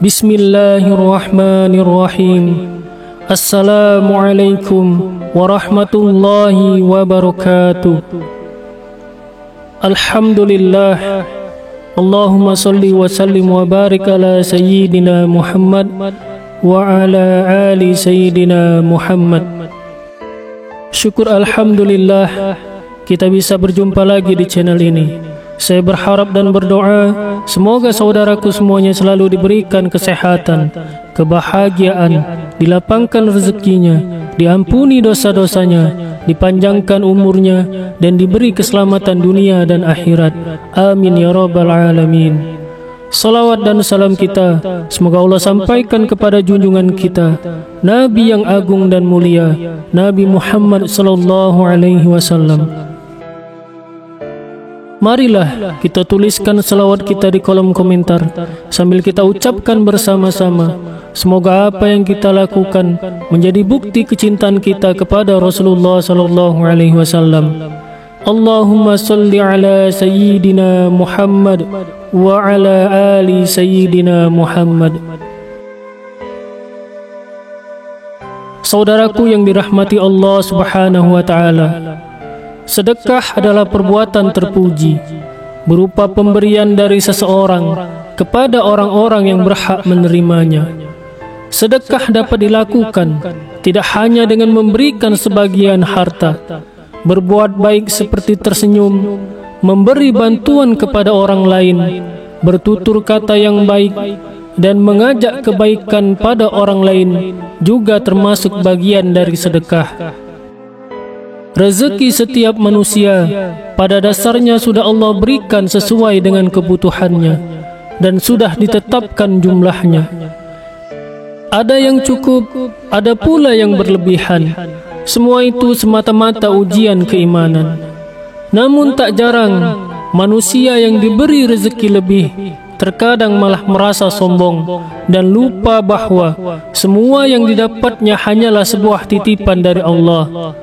Bismillahirrahmanirrahim. Assalamualaikum warahmatullahi wabarakatuh. Alhamdulillah. Allahumma salli wa sallim wa barik ala sayyidina Muhammad wa ala ali sayyidina Muhammad. Syukur alhamdulillah kita bisa berjumpa lagi di channel ini. Saya berharap dan berdoa semoga saudaraku semuanya selalu diberikan kesehatan, kebahagiaan, dilapangkan rezekinya, diampuni dosa-dosanya, dipanjangkan umurnya, dan diberi keselamatan dunia dan akhirat. Amin ya rabbal alamin. Salawat dan salam kita semoga Allah sampaikan kepada junjungan kita, Nabi yang agung dan mulia, Nabi Muhammad sallallahu alaihi wasallam. Marilah kita tuliskan selawat kita di kolom komentar sambil kita ucapkan bersama-sama. Semoga apa yang kita lakukan menjadi bukti kecintaan kita kepada Rasulullah sallallahu alaihi wasallam. Allahumma salli ala sayyidina Muhammad wa ala ali sayyidina Muhammad. Saudaraku yang dirahmati Allah Subhanahu wa taala, sedekah adalah perbuatan terpuji, berupa pemberian dari seseorang kepada orang-orang yang berhak menerimanya. Sedekah dapat dilakukan tidak hanya dengan memberikan sebagian harta, berbuat baik seperti tersenyum, memberi bantuan kepada orang lain, bertutur kata yang baik, dan mengajak kebaikan pada orang lain juga termasuk bagian dari sedekah. Rezeki setiap manusia pada dasarnya sudah Allah berikan sesuai dengan kebutuhannya dan sudah ditetapkan jumlahnya. Ada yang cukup, ada pula yang berlebihan. Semua itu semata-mata ujian keimanan. Namun tak jarang manusia yang diberi rezeki lebih terkadang malah merasa sombong dan lupa bahwa semua yang didapatnya hanyalah sebuah titipan dari Allah.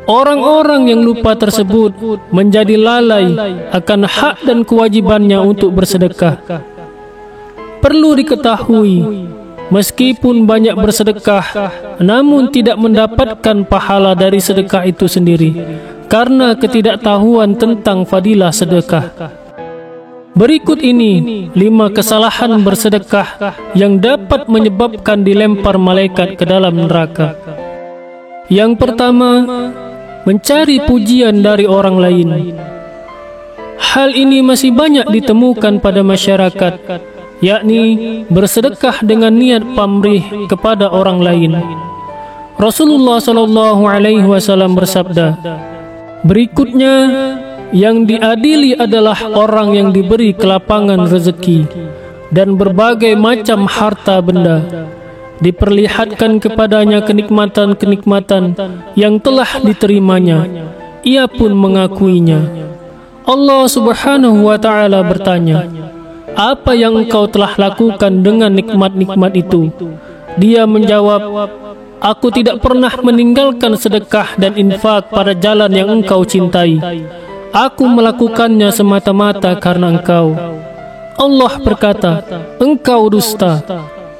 Orang-orang yang lupa tersebut menjadi lalai akan hak dan kewajibannya untuk bersedekah. Perlu diketahui, meskipun banyak bersedekah, namun tidak mendapatkan pahala dari sedekah itu sendiri karena ketidaktahuan tentang fadilah sedekah. Berikut ini 5 kesalahan bersedekah yang dapat menyebabkan dilempar malaikat ke dalam neraka. Yang pertama, mencari pujian dari orang lain. Hal ini masih banyak ditemukan pada masyarakat, yakni bersedekah dengan niat pamrih kepada orang lain. Rasulullah sallallahu alaihi wasallam bersabda, berikutnya yang diadili adalah orang yang diberi kelapangan rezeki dan berbagai macam harta benda, diperlihatkan kepadanya kenikmatan-kenikmatan yang telah diterimanya, ia pun mengakuinya. Allah Subhanahu wa ta'ala bertanya, apa yang engkau telah lakukan dengan nikmat-nikmat itu? Dia menjawab, aku tidak pernah meninggalkan sedekah dan infak pada jalan yang engkau cintai. Aku melakukannya semata-mata karena engkau. Allah berkata, engkau dusta.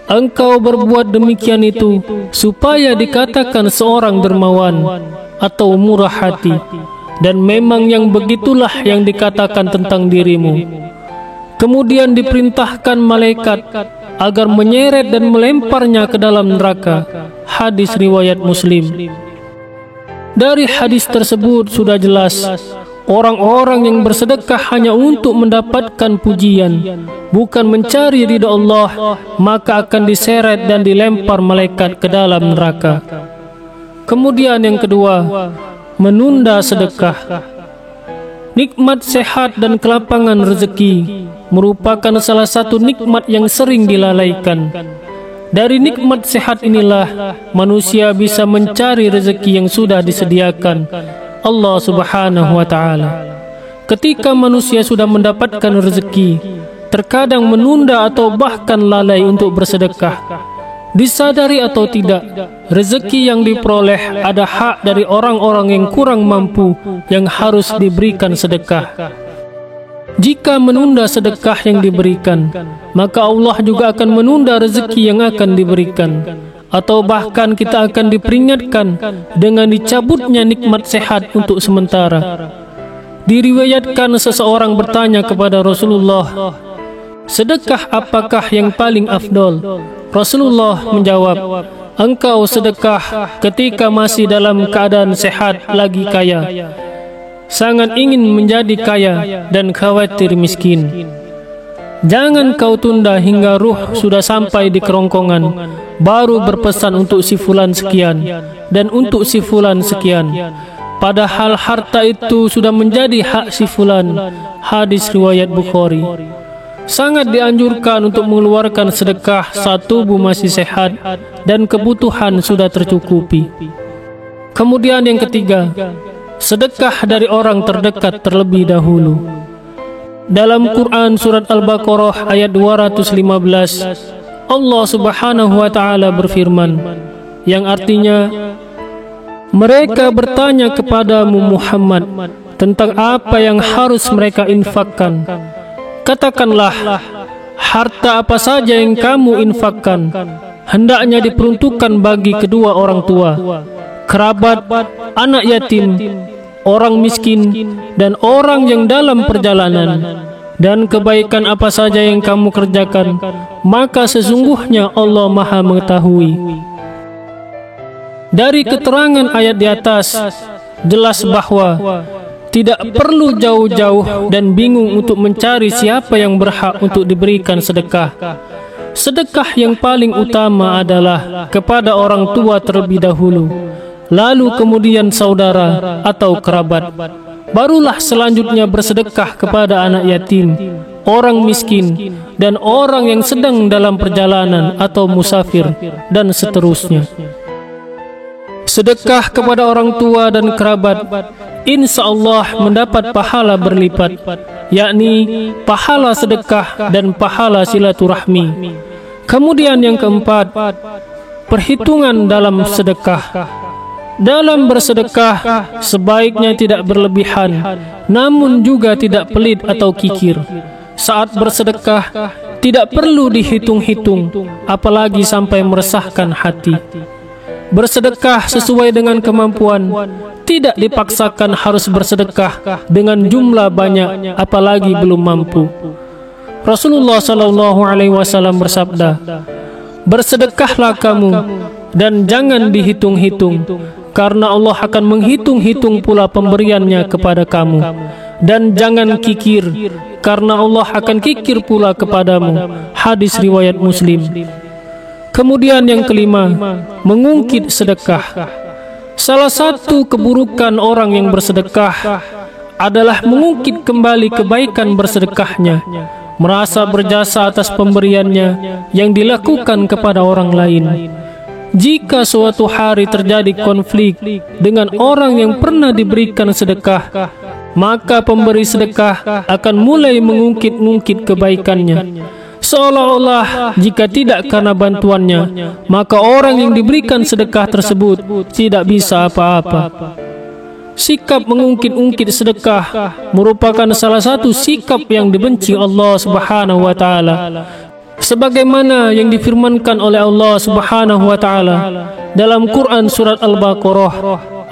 Engkau berbuat demikian itu supaya dikatakan seorang dermawan atau murah hati, dan memang yang begitulah yang dikatakan tentang dirimu. Kemudian diperintahkan malaikat agar menyeret dan melemparnya ke dalam neraka. Hadis riwayat Muslim. Dari hadis tersebut sudah jelas, orang-orang yang bersedekah hanya untuk mendapatkan pujian, bukan mencari ridha Allah, maka akan diseret dan dilempar malaikat ke dalam neraka. Kemudian yang kedua, menunda sedekah. Nikmat sehat dan kelapangan rezeki merupakan salah satu nikmat yang sering dilalaikan. Dari nikmat sehat inilah manusia bisa mencari rezeki yang sudah disediakan Allah Subhanahu wa ta'ala. Ketika manusia sudah mendapatkan rezeki, terkadang menunda atau bahkan lalai untuk bersedekah. Disadari atau tidak, rezeki yang diperoleh ada hak dari orang-orang yang kurang mampu yang harus diberikan sedekah. Jika menunda sedekah yang diberikan, maka Allah juga akan menunda rezeki yang akan diberikan, atau bahkan kita akan diperingatkan dengan dicabutnya nikmat sehat untuk sementara. Diriwayatkan seseorang bertanya kepada Rasulullah, sedekah apakah yang paling afdol? Rasulullah menjawab, engkau sedekah ketika masih dalam keadaan sehat lagi kaya, sangat ingin menjadi kaya dan khawatir miskin. Jangan kau tunda hingga ruh sudah sampai di kerongkongan, baru berpesan untuk si fulan sekian dan untuk si fulan sekian, padahal harta itu sudah menjadi hak si fulan. Hadis riwayat Bukhari. Sangat dianjurkan untuk mengeluarkan sedekah saat tubuh masih sehat dan kebutuhan sudah tercukupi. Kemudian yang ketiga, sedekah dari orang terdekat terlebih dahulu. Dalam Quran surat Al-Baqarah ayat 215, Allah Subhanahu wa taala berfirman, yang artinya, mereka bertanya kepadamu Muhammad tentang apa yang harus mereka infakkan. Katakanlah, harta apa saja yang kamu infakkan hendaknya diperuntukkan bagi kedua orang tua, kerabat, anak yatim, orang miskin, dan orang yang dalam perjalanan. Dan kebaikan apa saja yang kamu kerjakan, maka sesungguhnya Allah Maha mengetahui. Dari keterangan ayat di atas, jelas bahwa tidak perlu jauh-jauh dan bingung untuk mencari siapa yang berhak untuk diberikan sedekah. Sedekah yang paling utama adalah kepada orang tua terlebih dahulu, lalu kemudian saudara atau kerabat. Barulah selanjutnya bersedekah kepada anak yatim, orang miskin, dan orang yang sedang dalam perjalanan atau musafir, dan seterusnya. Sedekah kepada orang tua dan kerabat, insya Allah mendapat pahala berlipat, yakni pahala sedekah dan pahala silaturahmi. Kemudian yang keempat, perhitungan dalam sedekah. Dalam bersedekah, sebaiknya tidak berlebihan, namun juga tidak pelit atau kikir. Saat bersedekah, tidak perlu dihitung-hitung, apalagi sampai meresahkan hati. Bersedekah sesuai dengan kemampuan, tidak dipaksakan harus bersedekah dengan jumlah banyak, apalagi belum mampu. Rasulullah SAW bersabda, bersedekahlah kamu dan jangan dihitung-hitung, karena Allah akan menghitung-hitung pula pemberiannya kepada kamu. Dan jangan kikir, karena Allah akan kikir pula kepadamu. Hadis riwayat Muslim. Kemudian yang kelima, mengungkit sedekah. Salah satu keburukan orang yang bersedekah adalah mengungkit kembali kebaikan bersedekahnya, merasa berjasa atas pemberiannya yang dilakukan kepada orang lain. Jika suatu hari terjadi konflik dengan orang yang pernah diberikan sedekah, maka pemberi sedekah akan mulai mengungkit-ungkit kebaikannya, seolah-olah jika tidak karena bantuannya, maka orang yang diberikan sedekah tersebut tidak bisa apa-apa. Sikap mengungkit-ungkit sedekah merupakan salah satu sikap yang dibenci Allah Subhanahu wa taala. Sebagaimana yang difirmankan oleh Allah Subhanahu wa taala dalam Quran surat Al-Baqarah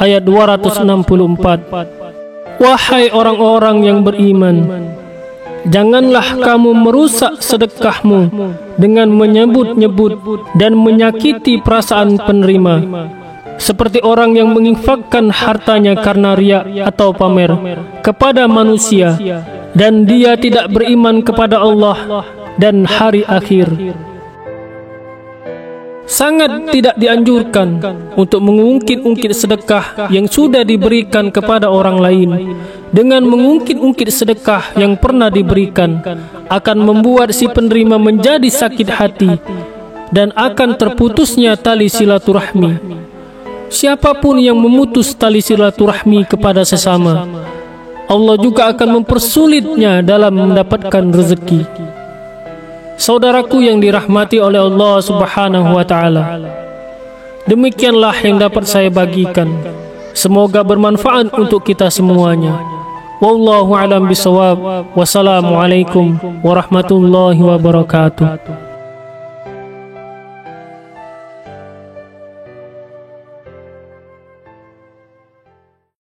ayat 264. Wahai orang-orang yang beriman, janganlah kamu merusak sedekahmu dengan menyebut-nyebut dan menyakiti perasaan penerima, seperti orang yang menginfakkan hartanya karena riya atau pamer kepada manusia, dan dia tidak beriman kepada Allah dan hari akhir. Sangat tidak dianjurkan untuk mengungkit-ungkit sedekah yang sudah diberikan kepada orang lain. Dengan mengungkit-ungkit sedekah yang pernah diberikan akan membuat si penerima menjadi sakit hati dan akan terputusnya tali silaturahmi. Siapapun yang memutus tali silaturahmi kepada sesama, Allah juga akan mempersulitnya dalam mendapatkan rezeki. Saudaraku yang dirahmati oleh Allah Subhanahu wa taala, demikianlah yang dapat saya bagikan. Semoga bermanfaat untuk kita semuanya. Wallahu a'lam bishawab. Wassalamualaikum warahmatullahi wabarakatuh.